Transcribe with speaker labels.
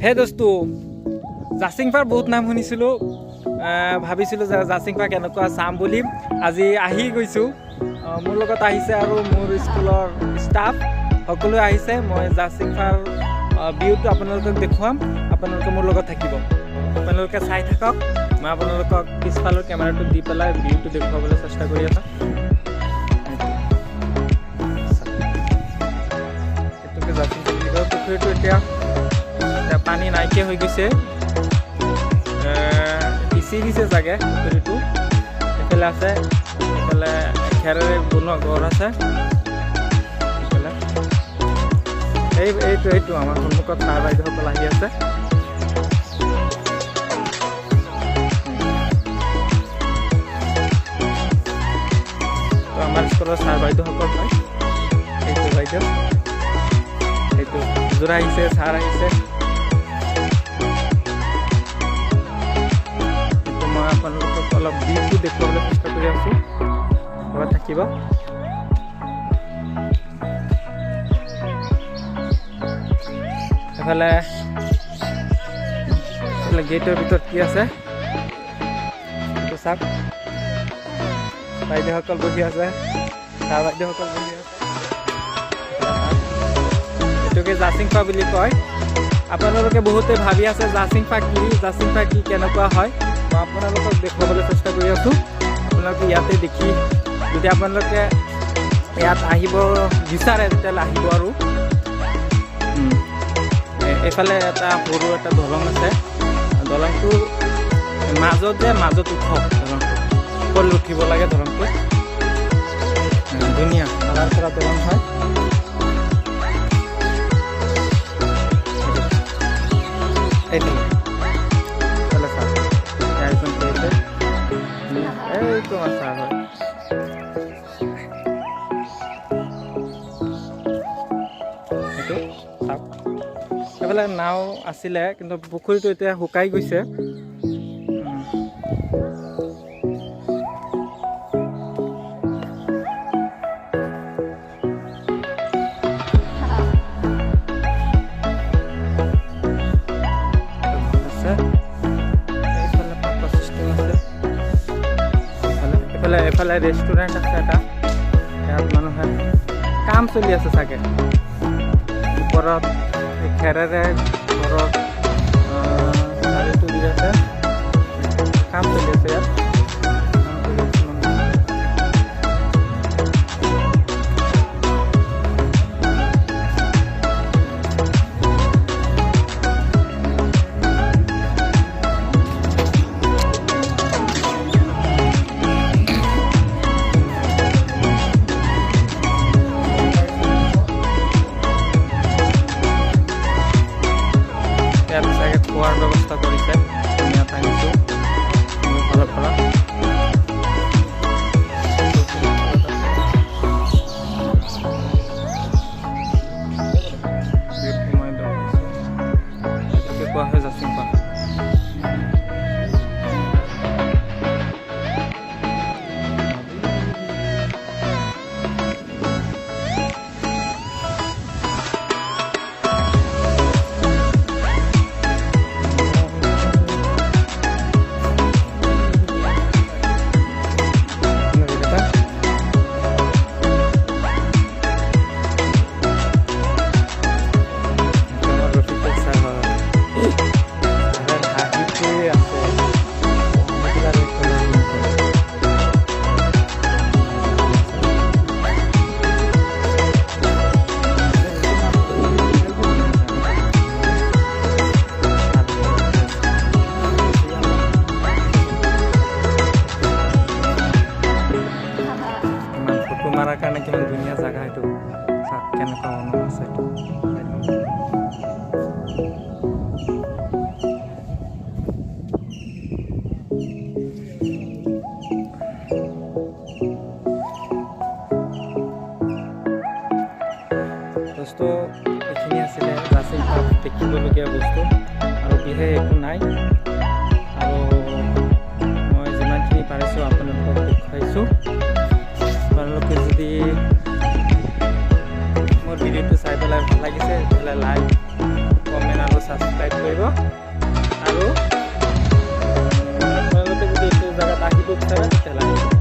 Speaker 1: হে দোস্তু জাচিংফাৰ বহুত নাম শুনিছিলোঁ, ভাবিছিলোঁ যে জাচিংফা কেনেকুৱা চাম বুলি। আজি আহি গৈছোঁ, মোৰ লগত আহিছে আৰু মোৰ স্কুলৰ ষ্টাফ সকলোৱে আহিছে। মই জাচিংফাৰ ভিউটো আপোনালোকক দেখুৱাম, আপোনালোকে মোৰ লগত থাকিব। আপোনালোকে চাই থাকক, মই আপোনালোকক পিছফালৰ কেমেৰাটো দি পেলাই ভিউটো দেখুৱাবলৈ চেষ্টা কৰি আছোঁ। এইটোকে জাচিংফা বুলি কয়। পুখুৰীটো এতিয়া পানী নাইকিয়া হৈ গৈছে, সিঁচি দিছে চাগে পুখুৰীটো। এইফালে আছে, এইফালে খেৰেৰে বনোৱা ঘৰ আছে। এইটো আমাৰ সন্মুখত ছাৰ বাইদেউসকল আহি আছে। আমাৰ স্কুলৰ ছাৰ বাইদেউসকল হয়। এইটো বাইদেউ, এইটো যোৰা আহিছে, ছাৰ আহিছে। মই আপোনালোকক অলপ ভিউটো দেখুৱাবলৈ চেষ্টা কৰি আছোঁ, ঘৰত থাকিব। এইফালে গেটৰ ভিতৰত কি আছে এইটো চাওক। বাইদেউসকল বহি আছে, ছাৰ বাইদেউসকল বহি আছে। এইটোকে জাচিংফা বুলি কয়। আপোনালোকে বহুতে ভাবি আছে জাচিংফা কি কেনেকুৱা হয়। মই আপোনালোকক দেখুৱাবলৈ চেষ্টা কৰি আছোঁ। আপোনালোকে ইয়াতে দেখি, যদি আপোনালোকে ইয়াত আহিব বিচাৰে তেতিয়াহ'লে আহিব। আৰু এইফালে এটা সৰু এটা দলং আছে, দলংটোৰ মাজত ওখ দলংটো, ওপৰত উঠিব লাগে দলংটো। ধুনীয়া কালাৰ কৰা দলং হয়। এইটো আমাৰ ছাৰ হয়। সেইটো চাওক, এইফালে নাও আছিলে, কিন্তু পুখুৰীটো এতিয়া শুকাই গৈছে। এইফালে ৰেষ্টুৰেণ্ট আছে এটা, ইয়াত মানুহে কাম চলি আছে চাগে। ওপৰত খেৰেৰে ঘৰত চাৰিটো দি আছে, কাম চলি আছে ইয়াত। ইয়াত চাগে খোৱাৰ ব্যৱস্থা কৰিছে। আমি ইয়াত আহিছোঁ ঘৰৰ পৰা। এইটোকে কোৱা হয় জাচিংফা। মাৰাৰ কাৰণে কিমান ধুনীয়া জেগা এইটো, চাওক কেনেকুৱা মানুহ আছে। বস্তু এইখিনি আছিলে জাচিংফাত দেখিবলগীয়া বস্তু, আৰু বিশেষ একো নাই। আৰু মই যিমানখিনি পাৰিছোঁ আপোনালোকক দেখুৱাইছোঁ। আপোনালোকে যদি মোৰ ভিডিঅ'টো চাই পেলাই ভাল লাগিছে তেতিয়াহ'লে লাইক, কমেণ্ট আৰু ছাবস্ক্ৰাইব কৰিব। তেতিয়াহ'লে আহিব।